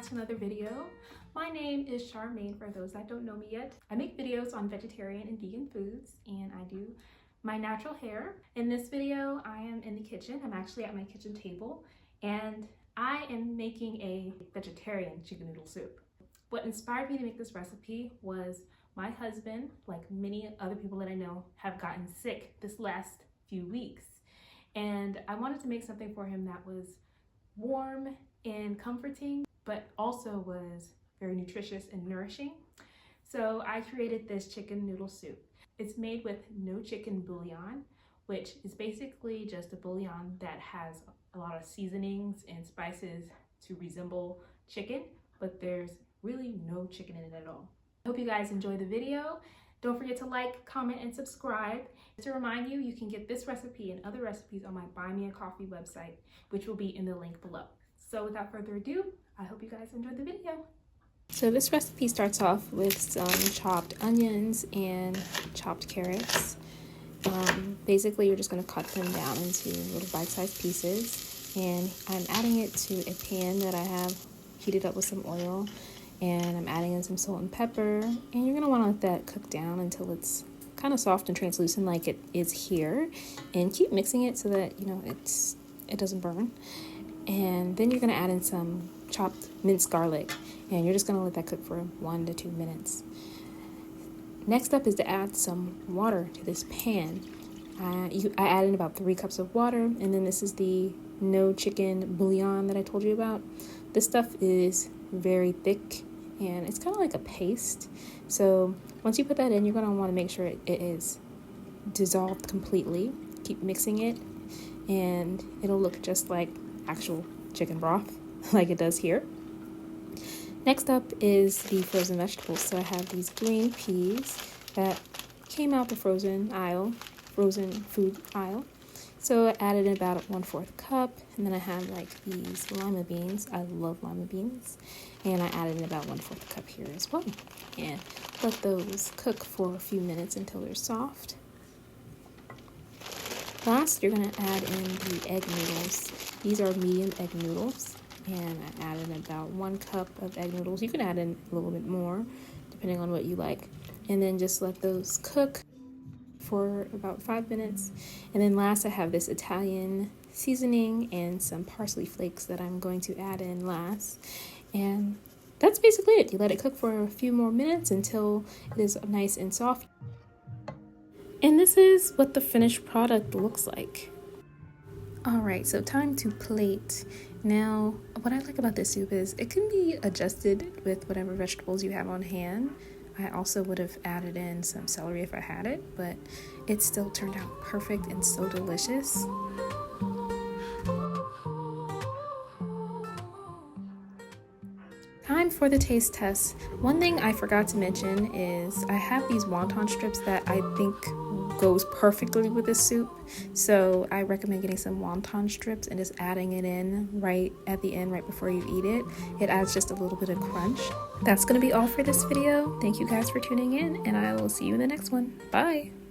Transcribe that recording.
to another video. My name is Charmaine for those that don't know me yet. I make videos on vegetarian and vegan foods, and I do my natural hair. In this video, I am in the kitchen. I'm actually at my kitchen table, and I am making a vegetarian chicken noodle soup. What inspired me to make this recipe was my husband, like many other people that I know, have gotten sick this last few weeks. And I wanted to make something for him that was warm and comforting, but also was very nutritious and nourishing. So I created this chicken noodle soup. It's made with no chicken bouillon, which is basically just a bouillon that has a lot of seasonings and spices to resemble chicken, but there's really no chicken in it at all. I hope you guys enjoy the video. Don't forget to like, comment, and subscribe. To remind you, you can get this recipe and other recipes on my Buy Me a Coffee website, which will be in the link below. So without further ado, I hope you guys enjoyed the video. So this recipe starts off with some chopped onions and chopped carrots. Basically, you're just going to cut them down into little bite-sized pieces. And I'm adding it to a pan that I have heated up with some oil. And I'm adding in some salt and pepper, and you're going to want to let that cook down until it's kind of soft and translucent like it is here, and keep mixing it so that it doesn't burn. And then you're going to add in some chopped minced garlic, and you're just going to let that cook for 1 to 2 minutes. Next up is to add some water to this pan. I add in about 3 cups of water, and then this is the no chicken bouillon that I told you about. This stuff is very thick and it's kind of like a paste. So once you put that in, you're going to want to make sure it is dissolved completely. Keep mixing it, and it'll look just like actual chicken broth like it does here. Next up is the frozen vegetables. So I have these green peas that came out the frozen food aisle. So I added in about 1/4 cup, and then I have like these lima beans. I love lima beans, and I added in about 1/4 cup here as well. And let those cook for a few minutes until they're soft. Last, you're gonna add in the egg noodles. These are medium egg noodles, and I added in about 1 cup of egg noodles. You can add in a little bit more, depending on what you like. And then just let those cook for about 5 minutes. And then last, I have this Italian seasoning and some parsley flakes that I'm going to add in last. And that's basically it. You let it cook for a few more minutes until it is nice and soft. And this is what the finished product looks like. Alright, so time to plate. Now, what I like about this soup is it can be adjusted with whatever vegetables you have on hand. I also would have added in some celery if I had it, but it still turned out perfect and so delicious. Time for the taste test. One thing I forgot to mention is I have these wonton strips that I think goes perfectly with this soup. So I recommend getting some wonton strips and just adding it in right at the end, right before you eat it. It adds just a little bit of crunch. That's going to be all for this video. Thank you guys for tuning in, and I will see you in the next one. Bye!